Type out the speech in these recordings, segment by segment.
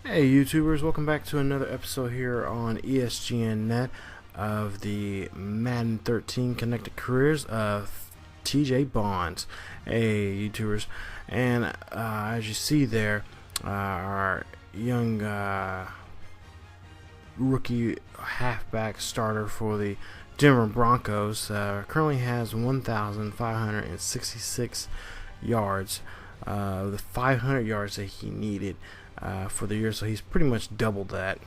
Hey YouTubers, welcome back to another episode here on ESGNet of the Madden 13 Connected Careers of TJ Bonds. Hey YouTubers, and as you see there, our young rookie halfback starter for the Denver Broncos currently has 1,566 yards, the 500 yards that he needed for the year, so he's pretty much doubled that,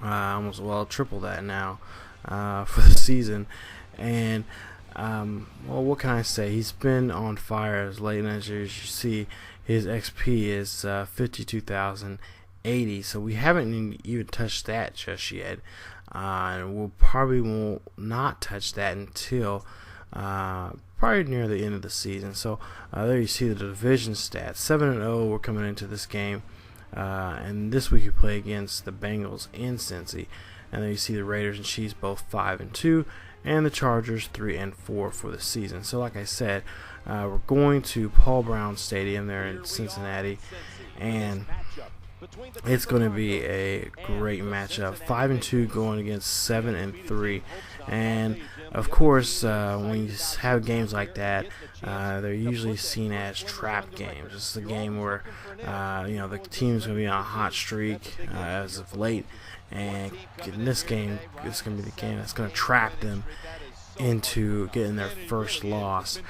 almost triple that now for the season. And well, what can I say? He's been on fire as late, and as you see, his XP is 52,080. So we haven't even touched that just yet, and we'll probably won't not touch that until probably near the end of the season. So there you see the division stats. 7-0 we're coming into this game, and this week we play against the Bengals in Cincy, and then you see the Raiders and Chiefs both 5-2, and the Chargers 3-4 for the season. So like I said, we're going to Paul Brown Stadium there in Cincinnati, and it's going to be a great matchup. 5-2 going against 7-3, and of course, when you have games like that, they're usually seen as trap games. It's a game where the team's going to be on a hot streak as of late, and in this game, it's going to be the game that's going to trap them into getting their first loss,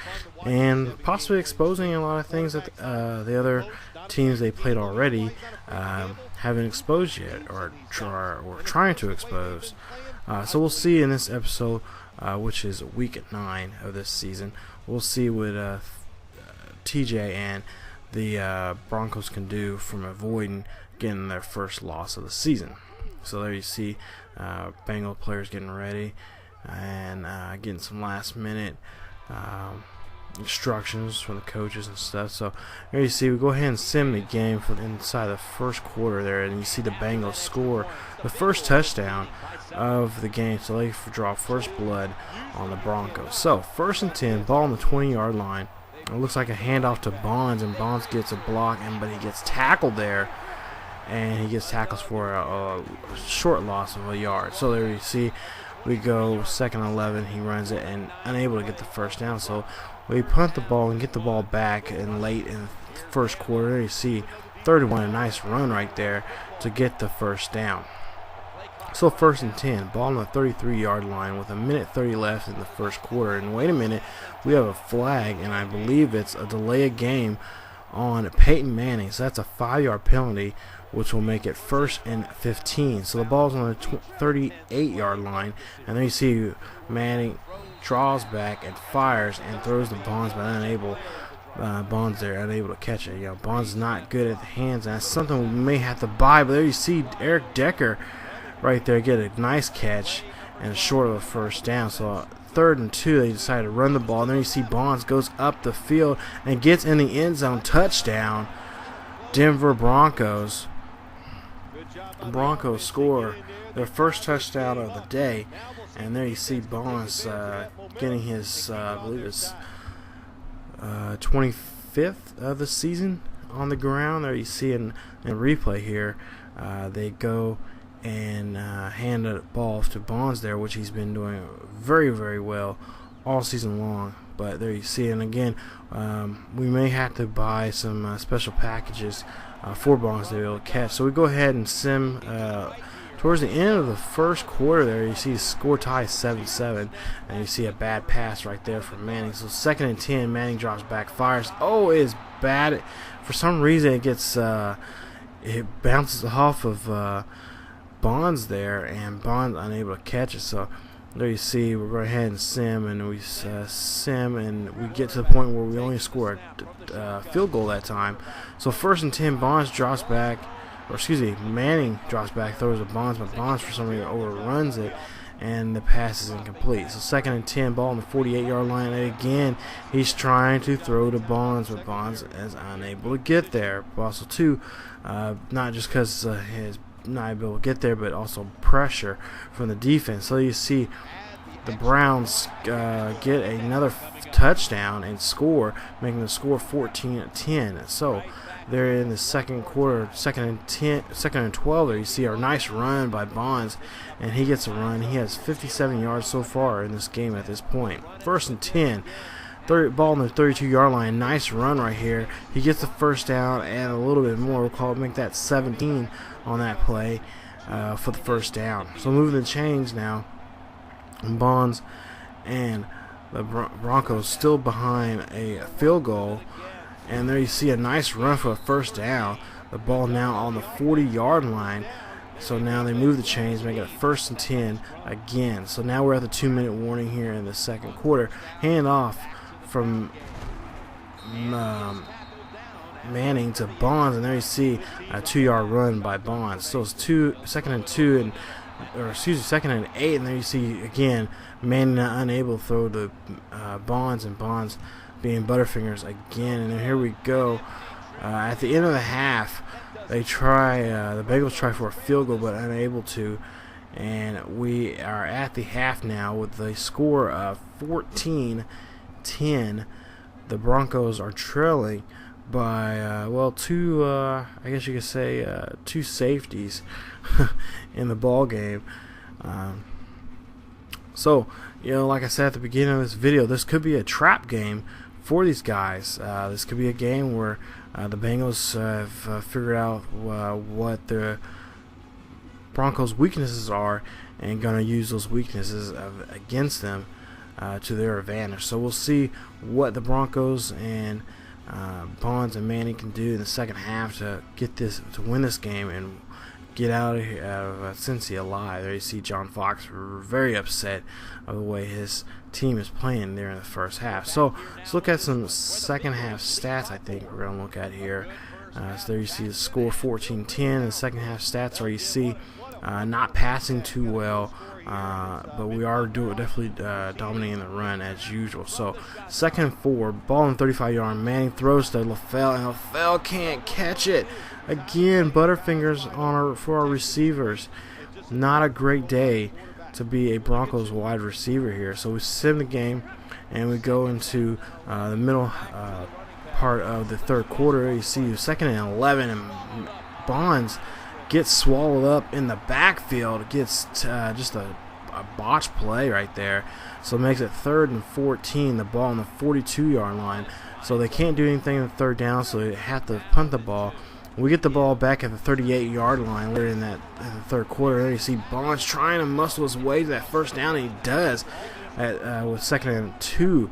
and possibly exposing a lot of things that the other teams they played already haven't exposed yet, or trying to expose. So we'll see in this episode, which is week 9 of this season. We'll see what TJ and the Broncos can do from avoiding getting their first loss of the season. So there you see Bengal players getting ready and getting some last minute instructions from the coaches and stuff. So there you see, we go ahead and sim the game from inside the first quarter there, and you see the Bengals score the first touchdown of the game, so they draw first blood on the Broncos. So 1st and 10, ball on the 20-yard line. It looks like a handoff to Bonds, and Bonds gets a block, but he gets tackled there, and he gets tackles for a short loss of a yard. So there you see, we go 2nd and 11. He runs it and unable to get the first down. So we punt the ball and get the ball back in late in the first quarter. There you see 3rd and 1, a nice run right there to get the first down. So 1st and 10, ball on the 33-yard line with 1:30 left in the first quarter. And wait a minute, we have a flag, and I believe it's a delay of game on Peyton Manning. So that's a 5-yard penalty, which will make it 1st and 15. So the ball's on the 38-yard line, and then you see Manning draws back and fires and throws the Bonds, but unable. Bonds there unable to catch it. Bonds is not good at the hands, and that's something we may have to buy. But there you see Eric Decker right there get a nice catch and short of a first down. So 3rd and 2, they decide to run the ball. And then you see Bonds goes up the field and gets in the end zone. Touchdown, Denver Broncos. Broncos score their first touchdown of the day, and there you see Bonds getting his I believe it's 25th of the season on the ground. There you see in replay here, they go and hand the ball to Bonds there, which he's been doing very, very well all season long. But there you see, and again, we may have to buy some special packages for Bonds to be able to catch. So we go ahead and sim towards the end of the first quarter there. You see the score tie 7-7, and you see a bad pass right there from Manning. So 2nd and 10, Manning drops back, fires. Oh, it is bad. For some reason, it gets it bounces off of Bonds there, and Bonds unable to catch it. So there you see, we're going ahead and sim, and we sim, and we get to the point where we only score a field goal that time. So 1st and 10, Bonds drops back, or excuse me, Manning drops back, throws to Bonds, but Bonds for some reason overruns it, and the pass is incomplete. So 2nd and 10, ball on the 48-yard line, and again, he's trying to throw to Bonds, but Bonds is unable to get there. Also, too, not just because his not able to get there, but also pressure from the defense. So you see the Browns get another touchdown and score, making the score 14-10. So there in the second quarter, second and 12. There you see a nice run by Bonds, and he gets a run. He has 57 yards so far in this game at this point. 1st and 10. Ball on the 32-yard line. Nice run right here. He gets the first down and a little bit more. We'll make that 17 on that play for the first down. So moving the chains now. Bonds and the Broncos still behind a field goal. And there you see a nice run for a first down. The ball now on the 40-yard line. So now they move the chains, make it a 1st and 10 again. So now we're at the 2-minute warning here in the second quarter. Hand off from Manning to Bonds, and there you see a 2-yard run by Bonds. So it's 2nd and 8, and there you see again Manning unable to throw to Bonds, and Bonds being Butterfingers again. And then here we go. At the end of the half, they try. The Bengals try for a field goal, but unable to. And we are at the half now with the score of 14-10. The Broncos are trailing by two. I guess you could say 2 safeties in the ball game. So like I said at the beginning of this video, this could be a trap game for these guys. This could be a game where the Bengals have figured out what the Broncos' weaknesses are and going to use those weaknesses against them to their advantage. So we'll see what the Broncos and Bonds and Manning can do in the second half to win this game and get out of Cincy alive. There you see John Fox very upset of the way his team is playing there in the first half. So let's look at some second half stats. I think we're going to look at here. So there you see the score 14-10. The second half stats are you see not passing too well, but we are definitely dominating the run as usual. So 2nd and 4, ball on 35-yard. Manning throws to LaFell, and LaFell can't catch it. Again, Butterfingers for our receivers. Not a great day to be a Broncos wide receiver here. So we sim the game, and we go into the middle part of the third quarter. You see 2nd and 11, and Bonds gets swallowed up in the backfield. Gets just a botch play right there. So it makes it 3rd and 14. The ball on the 42-yard line. So they can't do anything in the third down, so they have to punt the ball. We get the ball back at the 38-yard line later in the third quarter. There you see Bonds trying to muscle his way to that first down, and he does with 2nd and 2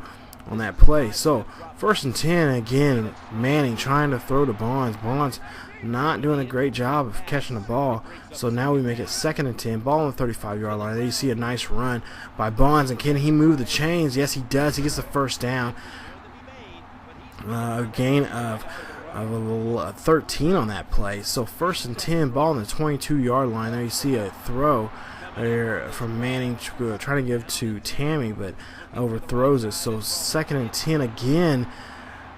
on that play. So 1st and 10 again. Manning trying to throw to Bonds. Bonds not doing a great job of catching the ball. So now we make it 2nd and 10. Ball on the 35-yard line. There you see a nice run by Bonds, and can he move the chains? Yes, he does. He gets the first down. A gain of 13 on that play. So 1st and 10, ball on the 22-yard line. There you see a throw there from Manning trying to give to Tammy, but overthrows it. So 2nd and 10 again.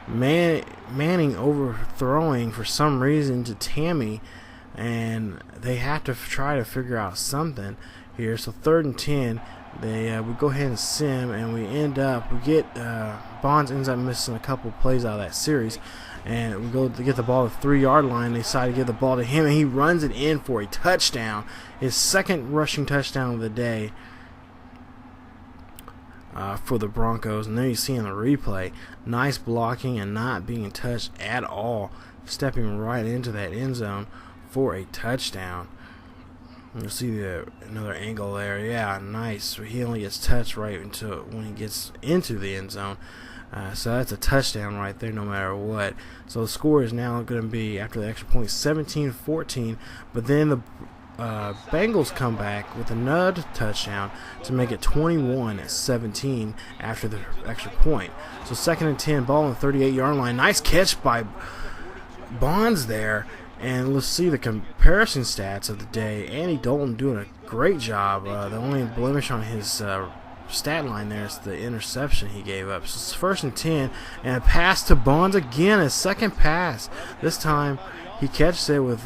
Manning overthrowing for some reason to Tammy, and they have to try to figure out something here. So 3rd and 10. We go ahead and sim, and we get Bonds ends up missing a couple plays out of that series, and we go to get the ball to the 3-yard line. They decide to give the ball to him, and he runs it in for a touchdown, his 2nd rushing touchdown of the day for the Broncos. And there you see in the replay, nice blocking and not being touched at all, stepping right into that end zone for a touchdown. You'll see another angle there. Yeah, nice. He only gets touched right when he gets into the end zone. So that's a touchdown right there no matter what. So the score is now going to be, after the extra point, 17-14. But then the Bengals come back with another touchdown to make it 21-17 after the extra point. So 2nd and 10, ball on the 38-yard line. Nice catch by Bonds there. And let's see the comparison stats of the day. Andy Dalton doing a great job. The only blemish on his stat line there is the interception he gave up. So it's 1st and 10, and a pass to Bonds again, his 2nd pass. This time he catches it with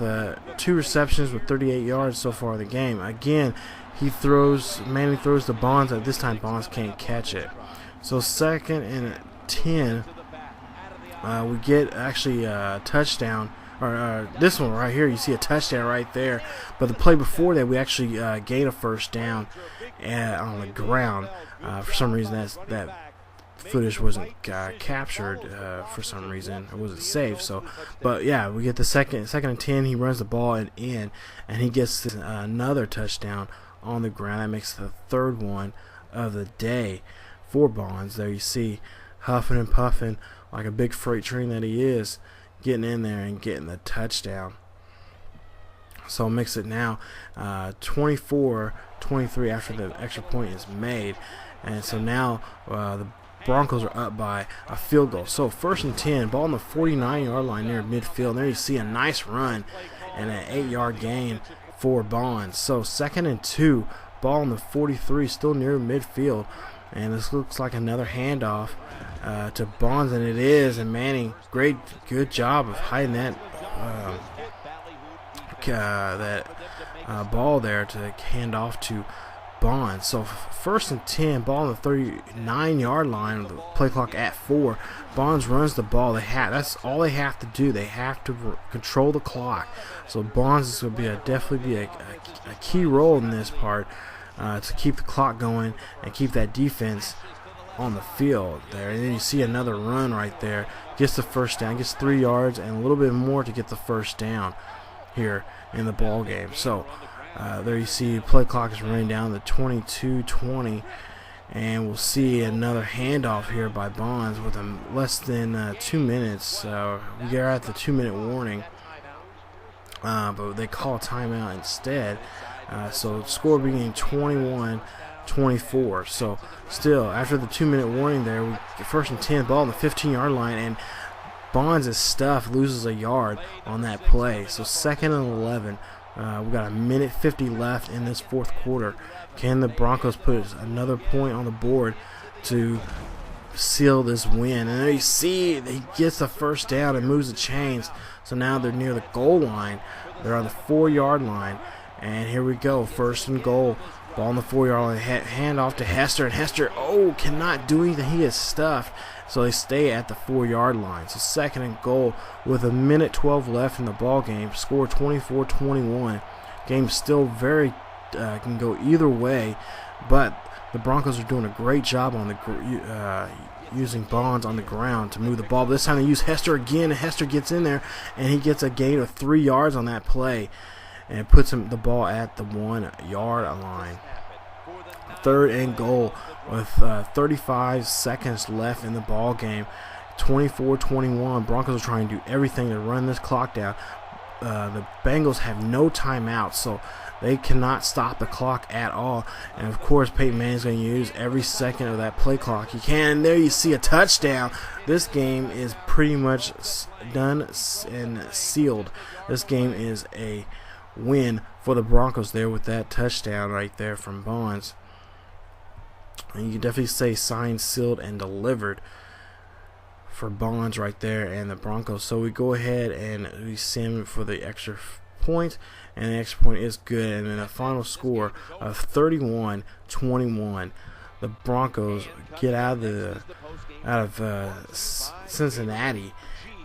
2 receptions with 38 yards so far in the game. Again, Manning throws to Bonds, and this time Bonds can't catch it. So 2nd and 10 we get actually a touchdown, or this one right here, you see a touchdown right there. But the play before that, we actually gained a first down on the ground. For some reason, that footage wasn't captured for some reason. It wasn't saved. So, but yeah, we get the second and 10. He runs the ball in, and he gets another touchdown on the ground. That makes the third one of the day for Bonds. There you see, huffing and puffing like a big freight train that he is, getting in there and getting the touchdown. So it makes it now 24-23 after the extra point is made. And so now the Broncos are up by a field goal. So 1st and 10, ball on the 49-yard line near midfield. And there you see a nice run and an 8-yard gain for Bonds. So 2nd and 2, ball on the 43, still near midfield. And this looks like another handoff to Bonds, and it is. And Manning, good job of hiding that ball there to hand off to Bonds. So 1st and 10, ball on the 39-yard line, the play clock at 4. Bonds runs the ball. That's all they have to do. They have to control the clock. So Bonds is going to definitely be a key role in this part to keep the clock going and keep that defense on the field there. And then you see another run right there. Gets the first down. Gets 3 yards and a little bit more to get the first down here in the ball game. So there you see play clock is running down to 22-20, and we'll see another handoff here by Bonds with less than 2 minutes. We are at the 2-minute warning, but they call a timeout instead. So score being 21-24. So still, after the 2-minute warning there, we get 1st and 10, ball on the 15-yard line, and Bonds' stuff loses a yard on that play. So 2nd and 11. We got 1:50 left in this 4th quarter. Can the Broncos put another point on the board to seal this win? And there you see he gets the first down and moves the chains. So now they're near the goal line. They're on the 4-yard line. And here we go, 1st and goal. Ball on the 4-yard line, hand off to Hester, and Hester, cannot do anything. He is stuffed, so they stay at the 4-yard line. So 2nd and goal with 1:12 left in the ball game. Score 24-21. Game still very can go either way, but the Broncos are doing a great job on the using Bonds on the ground to move the ball. But this time they use Hester again, and Hester gets in there, and he gets a gain of 3 yards on that play. And it puts the ball at the 1-yard line. 3rd and goal with 35 seconds left in the ball game. 24-21. Broncos are trying to do everything to run this clock down. The Bengals have no timeouts, so they cannot stop the clock at all. And of course, Peyton Manning's going to use every second of that play clock he can. And there you see a touchdown. This game is pretty much done and sealed. This game is a win for the Broncos there with that touchdown right there from Bonds. And you can definitely say signed, sealed, and delivered for Bonds right there and the Broncos. So we go ahead and we send for the extra point, and the extra point is good. And then a final score of 31-21. The Broncos get out of Cincinnati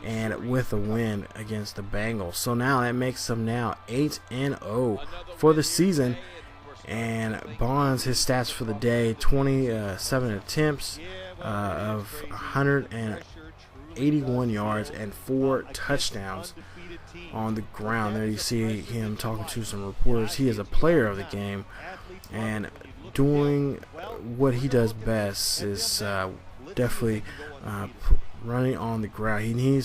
and with a win against the Bengals. So now that makes them now 8-0 for the season. And Bonds, his stats for the day, 27 attempts of 181 yards and 4 touchdowns on the ground. There you see him talking to some reporters. He is a player of the game and doing what he does best is definitely running on the ground. He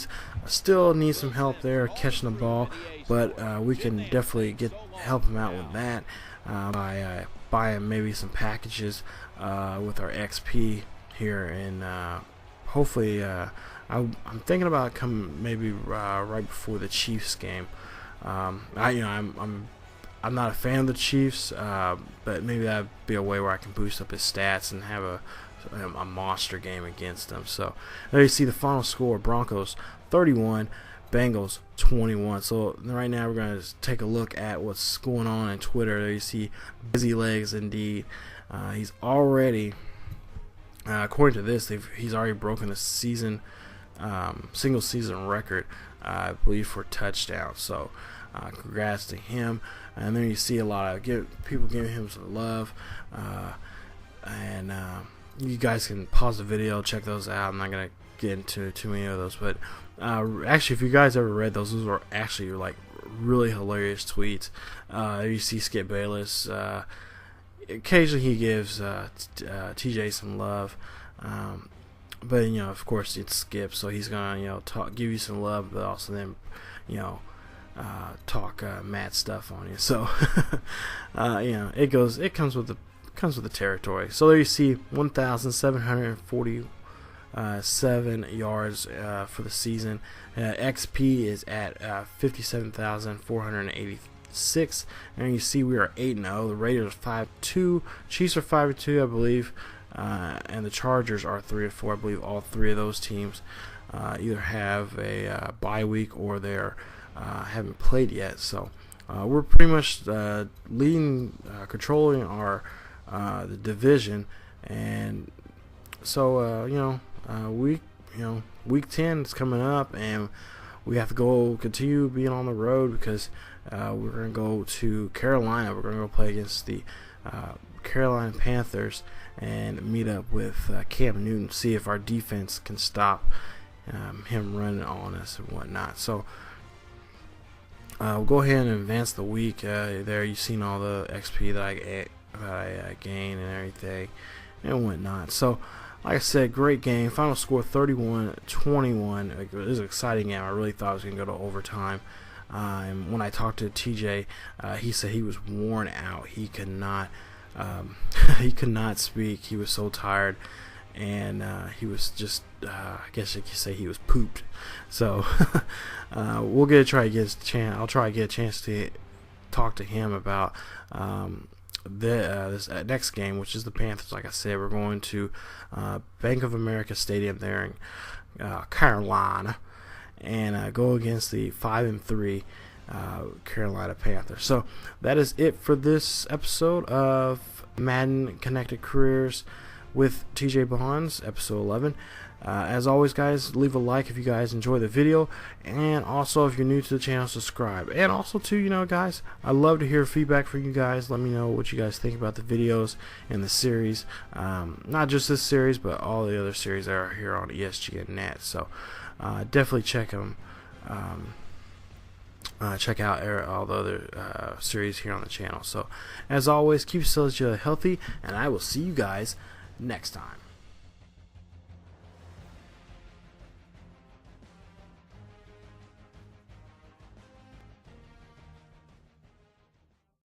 still needs some help there catching the ball, but we can definitely help him out with that by buying maybe some packages with our XP here, and hopefully I'm thinking about coming maybe right before the Chiefs game. I'm not a fan of the Chiefs, but maybe that'd be a way where I can boost up his stats and have a monster game against them. So there you see the final score: Broncos 31, Bengals 21. So right now we're going to take a look at what's going on Twitter. There you see Busy Legs indeed. He's already, according to this, he's already broken the season single season record, I believe, for touchdowns. So congrats to him. And then you see a lot of people giving him some love. And you guys can pause the video, check those out. I'm not gonna get into too many of those, but actually, if you guys ever read those were actually like really hilarious tweets. You see Skip Bayless. Occasionally he gives TJ some love, but of course it's Skip, so he's gonna give you some love, but also then talk mad stuff on you. So it comes with the territory. So there you see 1,747 yards for the season. XP is at 57,486, and you see we are 8-0. The Raiders are 5-2, Chiefs are 5-2, I believe, and the Chargers are 3-4. I believe all three of those teams either have a bye week or they're haven't played yet. So we're pretty much controlling our the division, and so week 10 is coming up, and we have to continue being on the road because we're going to go to Carolina. We're going to go play against the Carolina Panthers and meet up with Cam Newton, see if our defense can stop him running on us and whatnot. So we'll go ahead and advance the week. There you've seen all the XP that I gained and everything and whatnot. So like I said, great game. Final score 31-21. It was an exciting game. I really thought it was going to go to overtime. And when I talked to TJ, he said he was worn out. He could not speak. He was so tired, and he was just I guess you could say he was pooped. So I'll try to get a chance to talk to him about this next game, which is the Panthers. Like I said, we're going to Bank of America Stadium there in Carolina, and go against the 5-3 Carolina Panthers. So that is it for this episode of Madden Connected Careers with TJ Bonds, episode 11. As always, guys, leave a like if you guys enjoy the video, and also if you're new to the channel, subscribe. And also too, guys, I love to hear feedback from you guys. Let me know what you guys think about the videos and the series, not just this series, but all the other series that are here on ESGNet. So definitely check them. Check out all the other series here on the channel. So as always, keep yourselves healthy, and I will see you guys next time.